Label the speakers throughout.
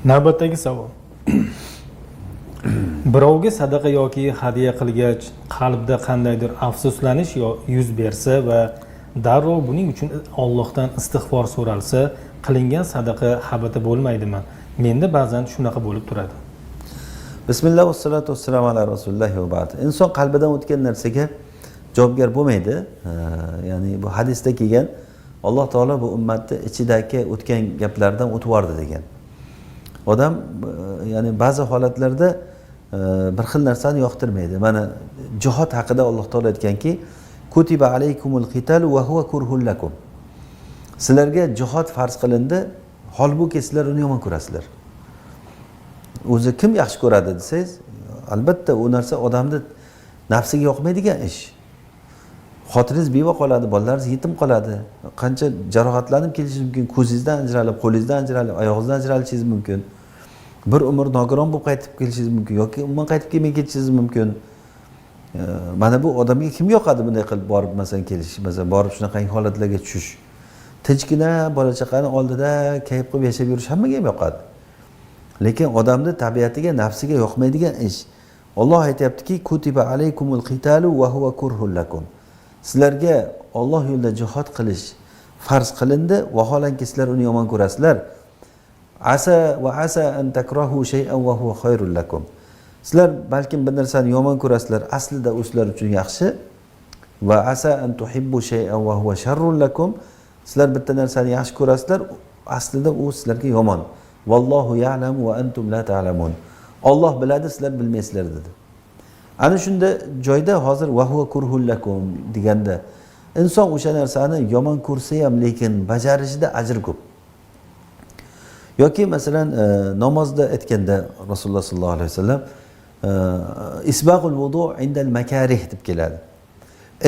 Speaker 1: Navbatdagi savol. Birovga sadaqa yoki hadiya qilgach, qalbda qandaydir afsuslanish yuz bersa va darrov buning uchun Allohdan istig'for so'ralsa, qilingan sadaqa habata bo'lmaydimi? Menda ba'zan shunaqa bo'lib turadi.
Speaker 2: Bismillah va salatu vassalamu ala rasulilloh va ba'd. Inson qalbidan o'tgan narsaga javobgar bo'lmaydi. Ya'ni bu hadisda kelgan Alloh taolo bu ummatni ichidagi o'tgan gaplardan o'tib yordi degan. Odam ya'ni ba'zi holatlarda bir xil narsani yoqtirmaydi. Mana jihad haqida Alloh taolo aytganki, kutiba alaykumul qitalu va huwa kurhul lakum. Sizlarga jihad farz qilindi, holbuki sizlar uni yomon ko'rasizlar. O'zi kim yaxshi ko'radi desangiz, albatta u narsa odamni nafsiga yoqmaydigan ish. Xotiningiz beva qoladi, bolalaringiz yetim qoladi. Qancha jarohatlanib kelishingiz mumkin, ko'zingizdan ajralib, qo'lingizdan ajralib, oyog'ingizdan ajralishingiz mumkin. Bir umr nogiron bo'lib qaytib kelishingiz mumkin yoki umuman qaytib kelmay ketishingiz mumkin. Mana bu odamga kim yoqadi bunday qilib borib masalan kelish, masalan borib shunaqa holatlarga tushish. Tinchgina bola chaqani oldida kayf qilib yashab yurish hammaga ham yoqadi. Lekin odamni tabiatiga, nafsiga yoqmaydigan ish. Alloh aytayaptiki, kutiba alaykumul qitalu va huwa kurhul lakum. Sizlarga Alloh yo'lida jihad qilish farz qilindi, vaholanki sizlar uni yomon ko'rasizlar. Asa va asa an takrahu shay'an va huwa khairul lakum. Sizlar balkim bir narsani yomon ko'rasizlar, aslida u sizlar uchun yaxshi. Va asa an tuhibbu shay'an va huwa sharrul lakum. Sizlar bitta narsani yaxshi ko'rasizlar, aslida u sizlarga yomon. Vallohu ya'lamu va antum la ta'lamun. Alloh biladi, sizlar bilmaysizlar dedi. Ana shunda joyda hozir va huwa kurhul lakum deganda inson o'sha narsani yomon ko'rsa ham lekin bajarishida ajr ko'p. Yoki masalan namozda aytganda Rasululloh sollallohu alayhi vasallam isbag'ul wudu' indal makarih deb keladi.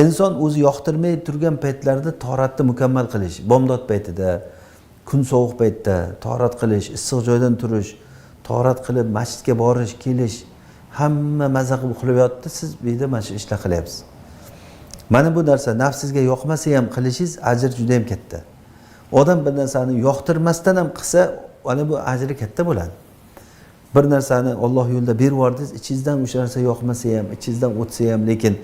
Speaker 2: Inson o'zi yoqtirmay turgan paytlarda tahoratni mukammal qilish, bomdod paytida, kun sovuq paytda tahorat qilish, issiq joydan turish, tahorat qilib masjidga borish, kelish, hamma maza qilib yotdi, siz bu yerda mana shu ishlar qilyapsiz. Mana bu narsa nafsingizga yoqmasa ham qilishingiz ajr juda ham katta. Odam bir narsani yoqtirmasdan ham qilsa, ana bu ajri katta bo'ladi. Bir narsani Alloh yo'lida berib yubordingiz, ichingizdan o'sha narsa yoqmasa ham, ichingizdan o'tsa ham, lekin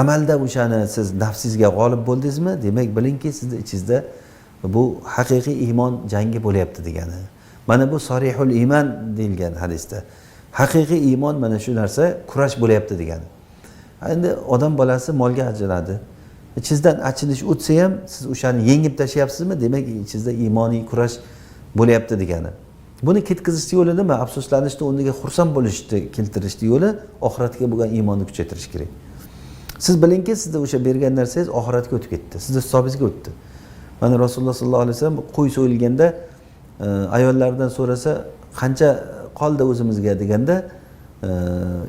Speaker 2: amalda o'shani siz nafsingizga g'olib bo'ldingizmi, demak bilingki sizning ichingizda bu haqiqiy iymon jangi bo'lyapti degani. Mana bu sarihul iymon deyilgan hadisda. Haqiqiy iymon mana shu narsa kurash bo'lyapti degani. Endi odam bolasi molga ajraladi. Ichingizdan achinish o'tsa ham siz o'shani yengib tashlayapsizmi, demak ichingizda iymoniy kurash bo'lyapti degani. Buni ketkizishning yo'li nima? Afsuslanishni o'rniga xursand bo'lishni keltirishning yo'li oxiratga bo'lgan iymonni kuchaytirish kerak. Siz bilingki, sizda o'sha bergan narsangiz oxiratga o'tib ketdi, sizning hisobingizga o'tdi. Mana Rasululloh sollallohu alayhi vasallam qo'y so'yilganda ayollardan so'rasa, qancha qoldi o'zimizga deganda,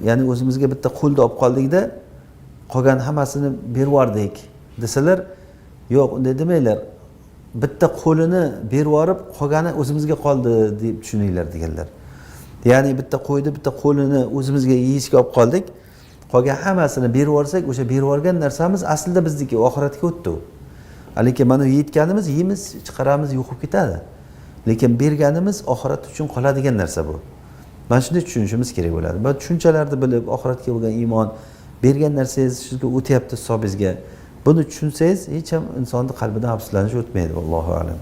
Speaker 2: ya'ni o'zimizga bitta qo'lni olib qoldikda, qolgan hammasini berib yubordik desalar, yo'q, unday demanglar. Bitta qo'lini berib yuborib, qolgani o'zimizga qoldi deb tushuninglar deganlar. Ya'ni bitta qo'yni, bitta qo'lini o'zimizga yeyishga olib qoldik. Qolgan hammasini berib yuborsak, o'sha berib yuborgan narsamiz aslida bizniki, oxiratga o'tdi. Lekin mana yetganimiz yeymiz, chiqaramiz, yo'qib ketadi. Lekin berganimiz oxirat uchun qoladigan narsa bu. Mana shunday tushunishimiz kerak bo'ladi. Bu tushunchalarni bilib, oxiratga bo'lgan iymon, bergan narsangiz sizga o'tyapti hisobingizga. Buni tushunsangiz, hech ham insonning qalbidan afsuslanish o'tmaydi, vallohu a'lam.